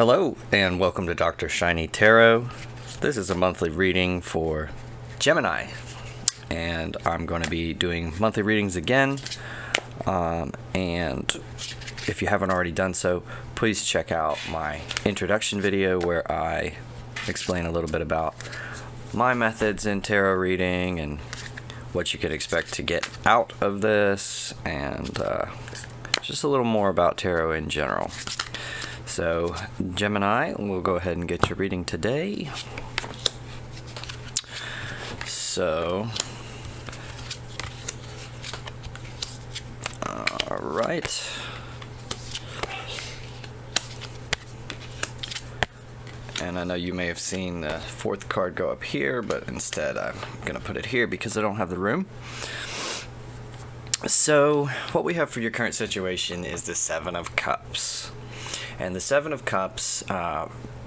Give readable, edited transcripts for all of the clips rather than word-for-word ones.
Hello and welcome to DrShiny Tarot. This is a monthly reading for Gemini, and I'm going to be doing monthly readings again. And if you haven't already done so, please check out my introduction video where I explain a little bit about my methods in tarot reading and what you could expect to get out of this, and just a little more about tarot in general. So, Gemini, we'll go ahead and get your reading today. So, alright. And I know you may have seen the fourth card go up here, but instead I'm going to put it here because I don't have the room. So, what we have for your current situation is the Seven of Cups. And the Seven of Cups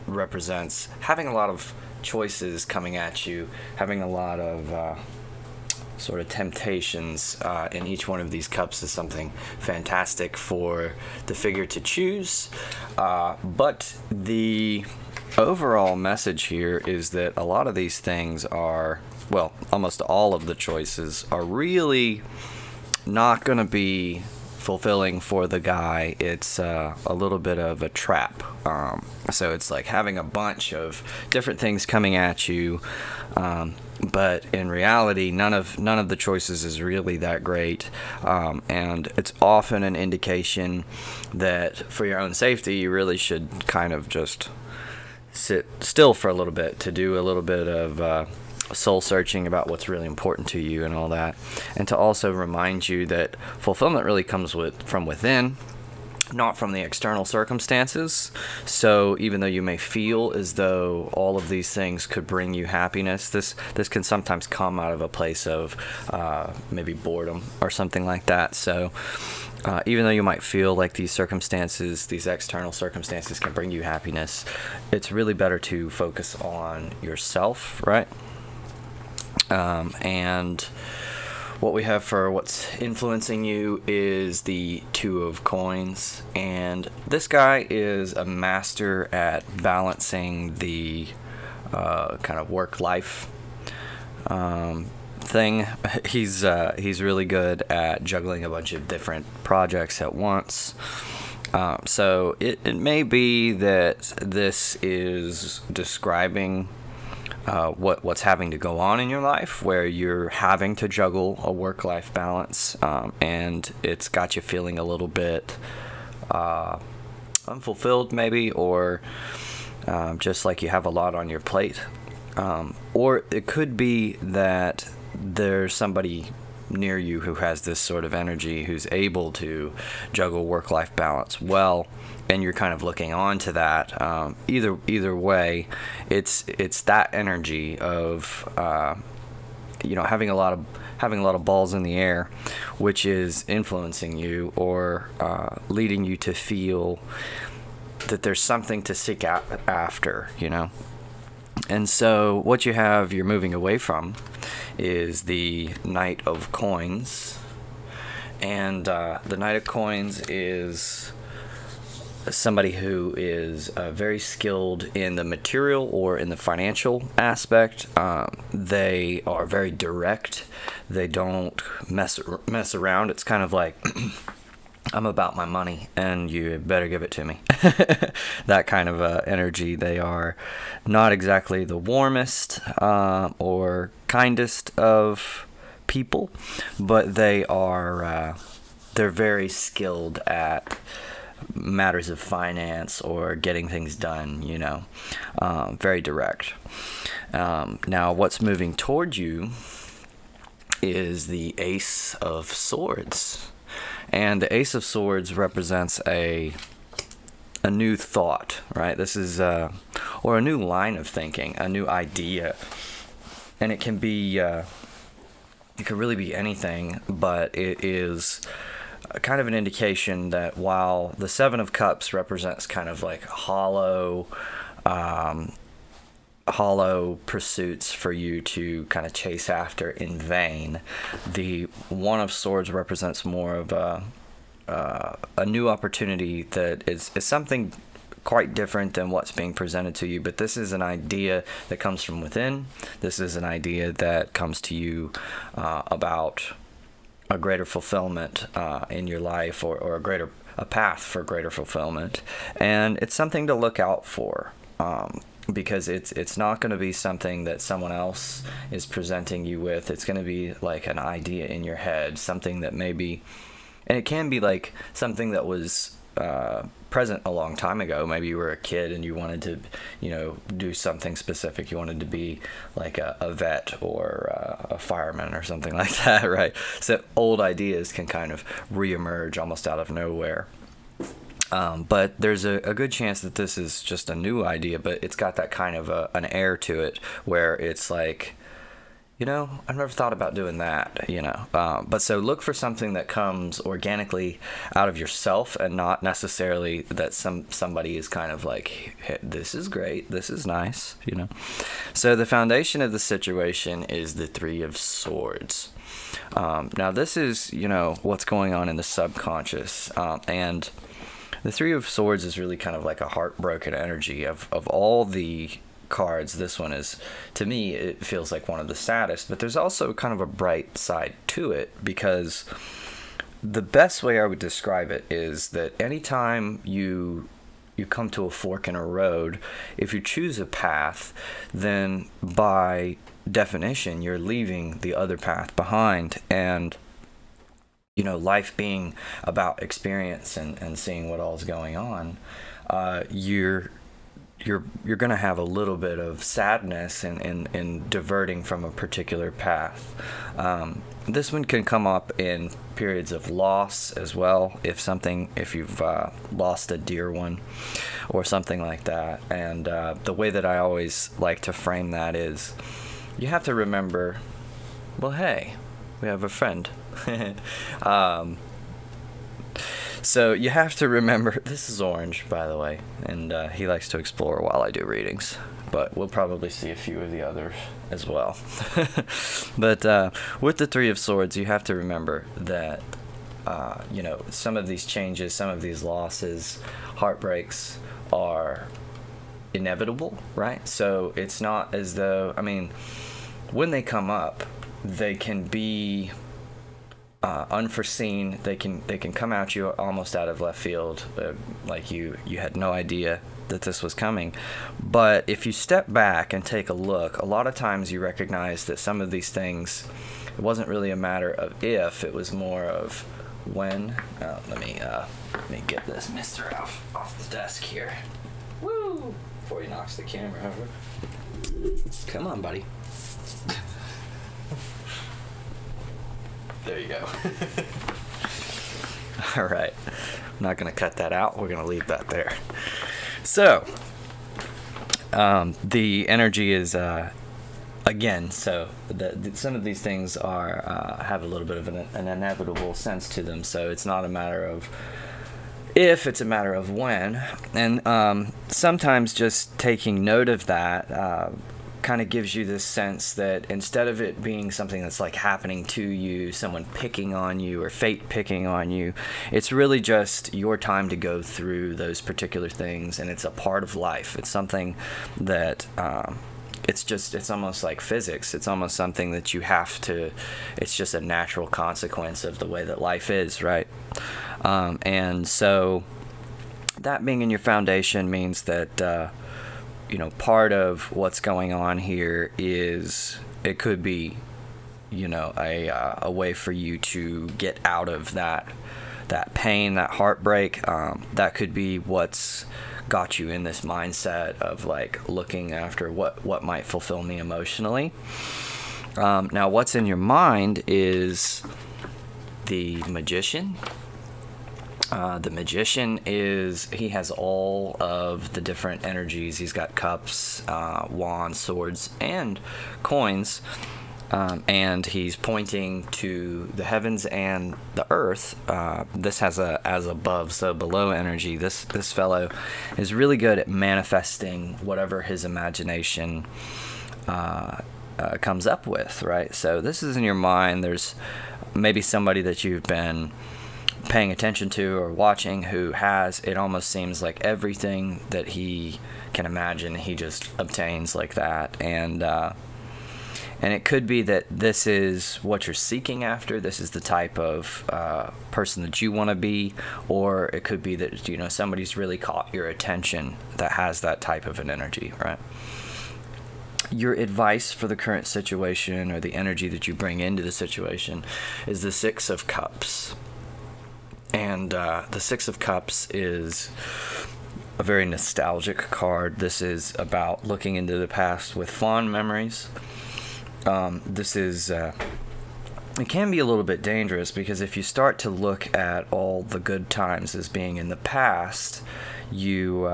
represents having a lot of choices coming at you, having a lot of sort of temptations, and each one of these cups is something fantastic for the figure to choose. But the overall message here is that a lot of these things are, well, almost all of the choices are really not going to be fulfilling for the guy. It's a little bit of a trap. So it's like having a bunch of different things coming at you, but in reality, none of the choices is really that great, and it's often an indication that for your own safety, you really should kind of just sit still for a little bit to do a little bit of soul searching about what's really important to you and all that, and to also remind you that fulfillment really comes from within, not from the external circumstances. So even though you may feel as though all of these things could bring you happiness, this can sometimes come out of a place of maybe boredom or something like that. So even though you might feel like these circumstances, these external circumstances can bring you happiness, it's really better to focus on yourself, right? And what we have for what's influencing you is the Two of Coins, and this guy is a master at balancing the kind of work-life thing. He's really good at juggling a bunch of different projects at once. So it may be that this is describing what's having to go on in your life, where you're having to juggle a work-life balance, and it's got you feeling a little bit unfulfilled maybe, or just like you have a lot on your plate. Or it could be that there's somebody near you who has this sort of energy, who's able to juggle work-life balance well, and you're kind of looking on to that. Either way, it's that energy of having a lot of balls in the air, which is influencing you, or leading you to feel that there's something to seek out after, And so what you're moving away from is the Knight of Coins. And the Knight of Coins is somebody who is very skilled in the material or in the financial aspect. They are very direct. They don't mess around. It's kind of like, I'm about my money and you better give it to me. That kind of energy. They are not exactly the warmest or kindest of people, but they are they're very skilled at matters of finance or getting things done, very direct. Now what's moving toward you is the Ace of Swords. And the Ace of Swords represents a new thought, right? This is, or a new line of thinking, a new idea. And it can be, it could really be anything, but it is kind of an indication that while the Seven of Cups represents kind of like hollow pursuits for you to kind of chase after in vain, the One of Swords represents more of a new opportunity that is something quite different than what's being presented to you, but this is an idea that comes from within. This is an idea that comes to you about a greater fulfillment in your life, or a path for greater fulfillment. And it's something to look out for, because it's not going to be something that someone else is presenting you with. It's going to be like an idea in your head, something that maybe, and it can be like something that was present a long time ago. Maybe you were a kid and you wanted to, do something specific. You wanted to be like a vet or a fireman or something like that, right? So old ideas can kind of reemerge almost out of nowhere. But there's a good chance that this is just a new idea, but it's got that kind of an air to it where it's like, I've never thought about doing that, But so look for something that comes organically out of yourself, and not necessarily that somebody is kind of like, hey, this is great, this is nice, So the foundation of the situation is the Three of Swords. Now this is, what's going on in the subconscious, and the Three of Swords is really kind of like a heartbroken energy of all the cards. This one is, to me, it feels like one of the saddest, but there's also kind of a bright side to it, because the best way I would describe it is that anytime you come to a fork in a road, if you choose a path, then by definition you're leaving the other path behind. And life being about experience and seeing what all's going on, you're going to have a little bit of sadness in diverting from a particular path. This one can come up in periods of loss as well, if you've lost a dear one or something like that. And the way that I always like to frame that is, you have to remember, well, hey, we have a friend. So you have to remember, this is Orange, by the way, and he likes to explore while I do readings, but we'll probably see a few of the others as well. But with the Three of Swords, you have to remember that, some of these changes, some of these losses, heartbreaks are inevitable, right? So it's not as though, when they come up, they can be unforeseen. They can come at you almost out of left field, like you had no idea that this was coming. But if you step back and take a look, a lot of times you recognize that some of these things, it wasn't really a matter of if, it was more of when. Let me get this mister off the desk here. Woo! Before he knocks the camera over. Come on, buddy. There you go. All right. I'm not going to cut that out. We're going to leave that there. So, the energy is, again, so some of these things are have a little bit of an inevitable sense to them. So it's not a matter of if, it's a matter of when. And sometimes just taking note of that kind of gives you this sense that instead of it being something that's like happening to you, someone picking on you or fate picking on you, it's really just your time to go through those particular things, and it's a part of life. It's something that it's almost like physics. It's almost something that you have to, it's just a natural consequence of the way that life is, right? And so that being in your foundation means that part of what's going on here is, it could be, a way for you to get out of that pain, that heartbreak. That could be what's got you in this mindset of like looking after what might fulfill me emotionally. Now, what's in your mind is the Magician. The Magician he has all of the different energies. He's got cups, wands, swords, and coins. And he's pointing to the heavens and the earth. This has a as above, so below energy. This fellow is really good at manifesting whatever his imagination comes up with, right? So this is in your mind. There's maybe somebody that you've been paying attention to or watching who has, it almost seems like everything that he can imagine he just obtains like that. And it could be that this is what you're seeking after. This is the type of person that you want to be. Or it could be that, you know, somebody's really caught your attention that has that type of an energy, right? Your advice for the current situation, or the energy that you bring into the situation, is the Six of Cups. And the Six of Cups is a very nostalgic card. This is about looking into the past with fond memories. This is, it can be a little bit dangerous, because if you start to look at all the good times as being in the past, you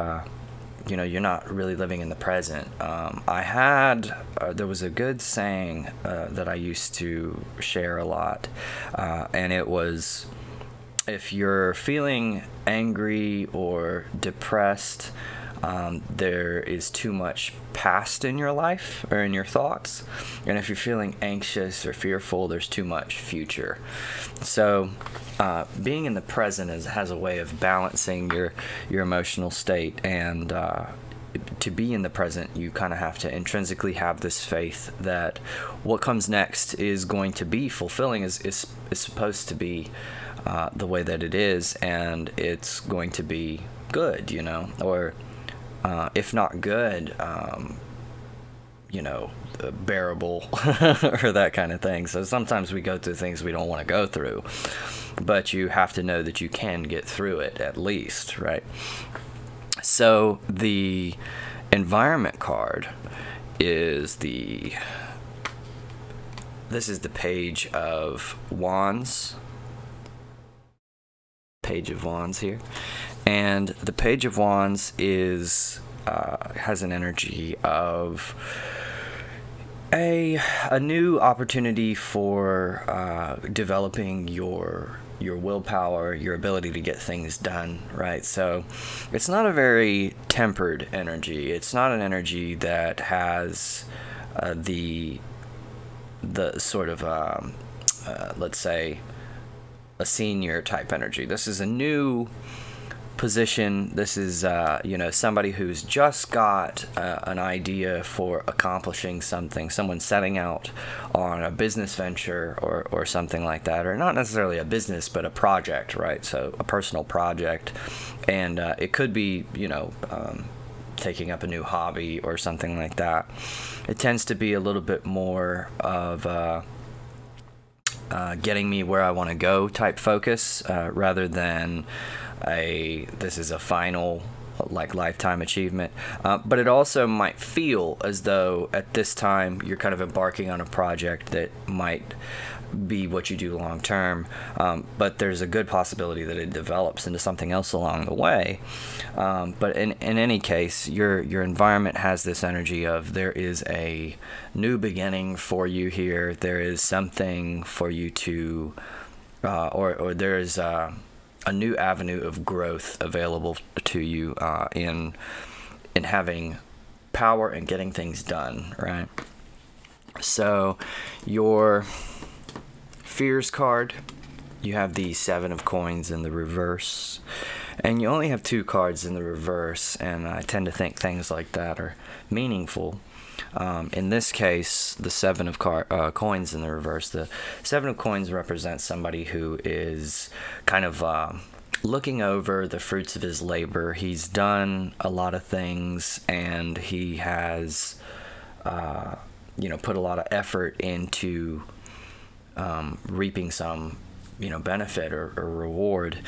know, you're not really living in the present. There was a good saying that I used to share a lot, and it was, if you're feeling angry or depressed, there is too much past in your life or in your thoughts. And if you're feeling anxious or fearful, there's too much future. So being in the present has a way of balancing your emotional state. And to be in the present, you kind of have to intrinsically have this faith that what comes next is going to be fulfilling, is supposed to be the way that it is, and it's going to be good, you know, or if not good, you know, bearable or that kind of thing. So sometimes we go through things we don't want to go through, but you have to know that you can get through it at least, right? So the environment card is this is the Page of Wands. Page of Wands here. And the Page of Wands has an energy of a new opportunity for developing your willpower, your ability to get things done, right? So it's not a very tempered energy. It's not an energy that has the sort of let's say a senior type energy. This is a new position. This is you know, somebody who's just got an idea for accomplishing something, someone setting out on a business venture or something like that, or not necessarily a business but a project, right? So a personal project, and it could be, you know, taking up a new hobby or something like that. It tends to be a little bit more of getting me where I want to go type focus, rather than this is a final, like, lifetime achievement. But it also might feel as though at this time you're kind of embarking on a project that might be what you do long term, but there's a good possibility that it develops into something else along the way. But in any case, your environment has this energy of there is a new beginning for you here. There is something for you to, or there is a new avenue of growth available to you in having power and getting things done, right? So your Fears card, you have the Seven of Coins in the reverse, and you only have 2 cards in the reverse, and I tend to think things like that are meaningful. In this case, the Seven of Coins in the reverse, the Seven of Coins represents somebody who is kind of looking over the fruits of his labor. He's done a lot of things, and he has you know, put a lot of effort into reaping some, you know, benefit or reward.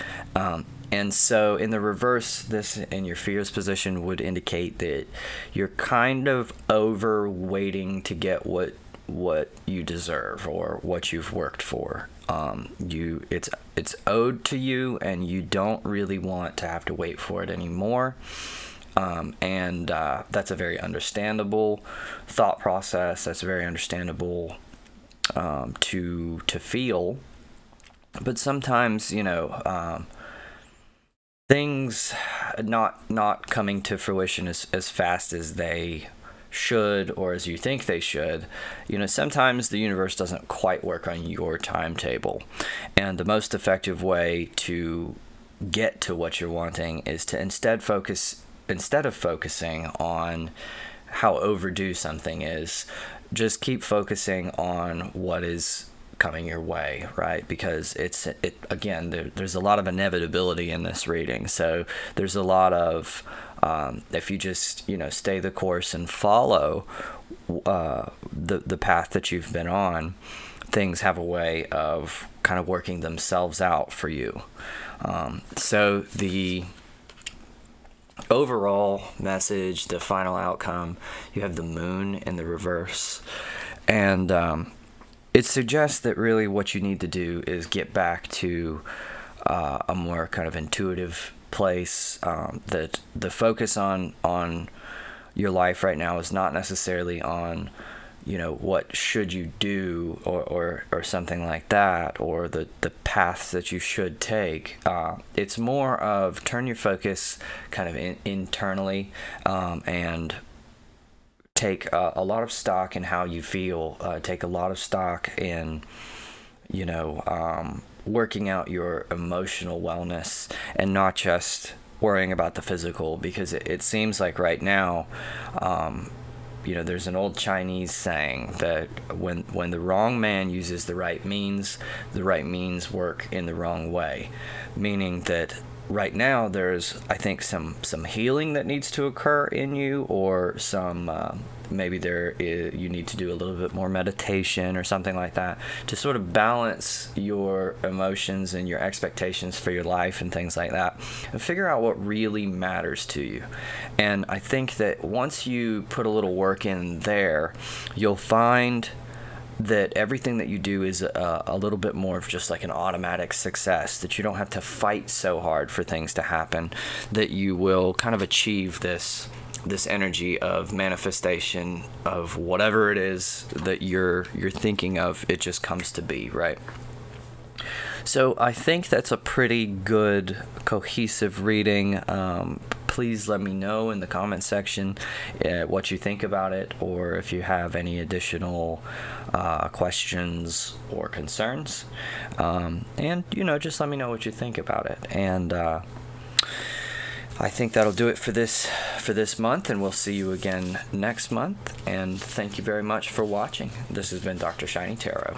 And so in the reverse, this in your Fears position would indicate that you're kind of over waiting to get what you deserve or what you've worked for. It's owed to you, and you don't really want to have to wait for it anymore. And that's a very understandable thought process. That's very understandable to feel. But sometimes, you know, things not coming to fruition as fast as they should or as you think they should, sometimes the universe doesn't quite work on your timetable. And the most effective way to get to what you're wanting is to instead of focusing on how overdue something is, just keep focusing on what is coming your way, right? Because there's a lot of inevitability in this reading. So there's a lot of if you just stay the course and follow the path that you've been on, things have a way of kind of working themselves out for you. So the overall message, the final outcome, you have the moon in the reverse, and it suggests that really what you need to do is get back to a more kind of intuitive place, that the focus on your life right now is not necessarily on what should you do or something like that, or the paths that you should take. It's more of turn your focus kind of internally, and take a lot of stock in how you feel. Take a lot of stock in working out your emotional wellness, and not just worrying about the physical, because it seems like right now, there's an old Chinese saying that when the wrong man uses the right means work in the wrong way. Meaning that right now there's, I think, some healing that needs to occur in you, or some maybe you need to do a little bit more meditation or something like that to sort of balance your emotions and your expectations for your life and things like that, and figure out what really matters to you. And I think that once you put a little work in there, you'll find that everything that you do is a little bit more of just like an automatic success, that you don't have to fight so hard for things to happen, that you will kind of achieve this energy of manifestation of whatever it is that you're thinking of. It just comes to be, right? So I think that's a pretty good cohesive reading. Please let me know in the comment section what you think about it, or if you have any additional questions or concerns. And just let me know what you think about it. And I think that'll do it for this month, and we'll see you again next month. And thank you very much for watching. This has been DrShiny Tarot.